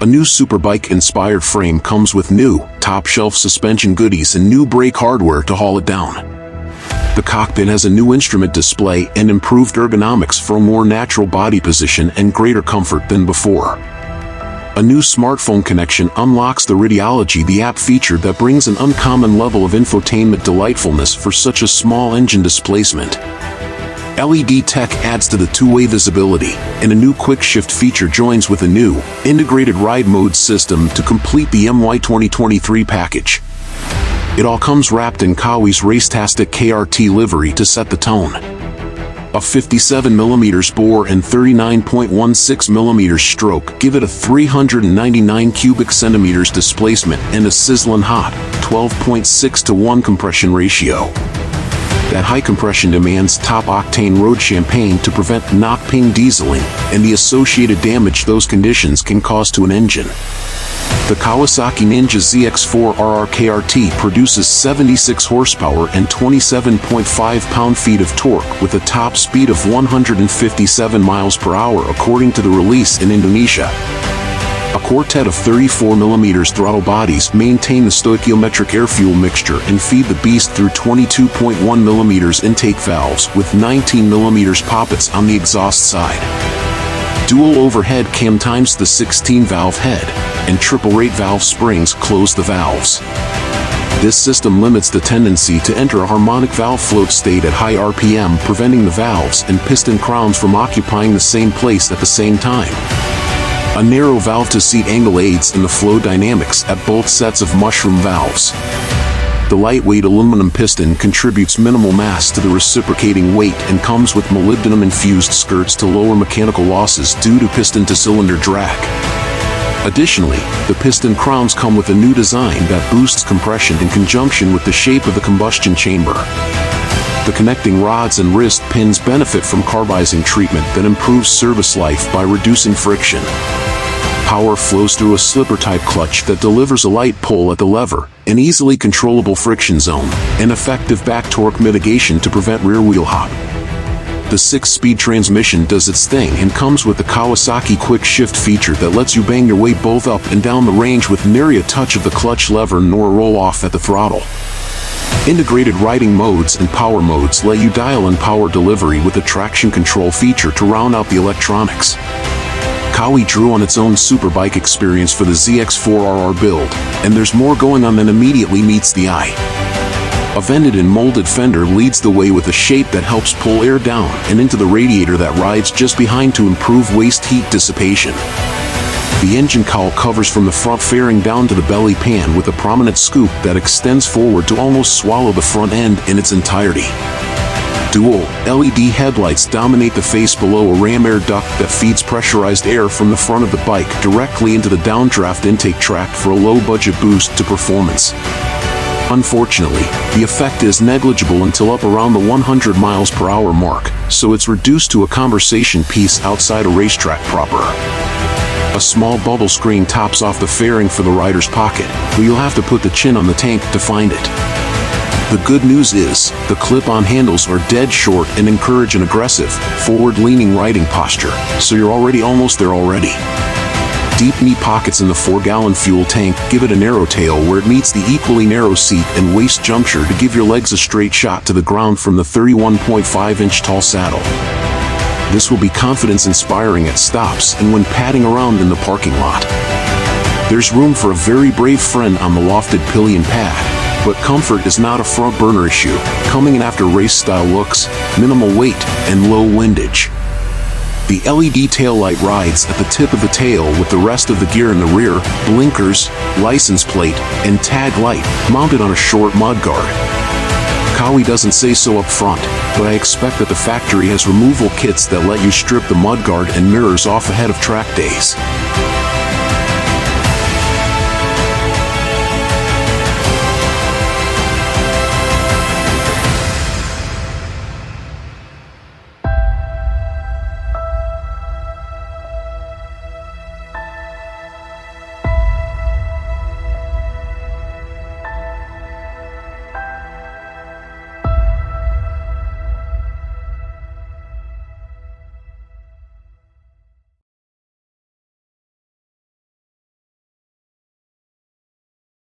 A new superbike-inspired frame comes with new, top-shelf suspension goodies and new brake hardware to haul it down. The cockpit has a new instrument display and improved ergonomics for a more natural body position and greater comfort than before. A new smartphone connection unlocks the Radiology, the app feature that brings an uncommon level of infotainment delightfulness for such a small engine displacement. LED tech adds to the two-way visibility, and a new quick shift feature joins with a new, integrated ride mode system to complete the MY 2023 package. It all comes wrapped in Kawi's Racetastic KRT livery to set the tone. A 57mm bore and 39.16mm stroke give it a 399 cubic centimeters displacement and a sizzling hot 12.6:1 compression ratio. That high compression demands top-octane road champagne to prevent knock-ping dieseling and the associated damage those conditions can cause to an engine. The Kawasaki Ninja Zx4Rr KRT produces 76 horsepower and 27.5 pound-feet of torque with a top speed of 157 miles per hour according to the release in Indonesia. A quartet of 34mm throttle bodies maintain the stoichiometric air-fuel mixture and feed the beast through 22.1mm intake valves with 19mm poppets on the exhaust side. Dual overhead cam times the 16-valve head, and triple rate valve springs close the valves. This system limits the tendency to enter a harmonic valve float state at high RPM, preventing the valves and piston crowns from occupying the same place at the same time. A narrow valve-to-seat angle aids in the flow dynamics at both sets of mushroom valves. The lightweight aluminum piston contributes minimal mass to the reciprocating weight and comes with molybdenum-infused skirts to lower mechanical losses due to piston-to-cylinder drag. Additionally, the piston crowns come with a new design that boosts compression in conjunction with the shape of the combustion chamber. The connecting rods and wrist pins benefit from carbizing treatment that improves service life by reducing friction. Power flows through a slipper-type clutch that delivers a light pull at the lever, an easily controllable friction zone, and effective back torque mitigation to prevent rear wheel hop. The 6-speed transmission does its thing and comes with the Kawasaki quick shift feature that lets you bang your way both up and down the range with nary a touch of the clutch lever nor a roll-off at the throttle. Integrated riding modes and power modes let you dial in power delivery with a traction control feature to round out the electronics. Kawi drew on its own superbike experience for the Zx4Rr build, and there's more going on than immediately meets the eye. A vented and molded fender leads the way with a shape that helps pull air down and into the radiator that rides just behind to improve waste heat dissipation. The engine cowl covers from the front fairing down to the belly pan with a prominent scoop that extends forward to almost swallow the front end in its entirety. Dual LED headlights dominate the face below a ram air duct that feeds pressurized air from the front of the bike directly into the downdraft intake tract for a low-budget boost to performance. Unfortunately, the effect is negligible until up around the 100 miles per hour mark, so it's reduced to a conversation piece outside a racetrack proper. A small bubble screen tops off the fairing for the rider's pocket, but you'll have to put the chin on the tank to find it. The good news is, the clip-on handles are dead short and encourage an aggressive, forward-leaning riding posture, so you're almost there already. Deep knee pockets in the 4-gallon fuel tank give it a narrow tail where it meets the equally narrow seat and waist juncture to give your legs a straight shot to the ground from the 31.5-inch tall saddle. This will be confidence-inspiring at stops and when padding around in the parking lot. There's room for a very brave friend on the lofted pillion pad, but comfort is not a front-burner issue, coming in after race-style looks, minimal weight, and low windage. The LED taillight rides at the tip of the tail with the rest of the gear in the rear, blinkers, license plate, and tag light mounted on a short mudguard. Kawi doesn't say so up front, but I expect that the factory has removal kits that let you strip the mudguard and mirrors off ahead of track days.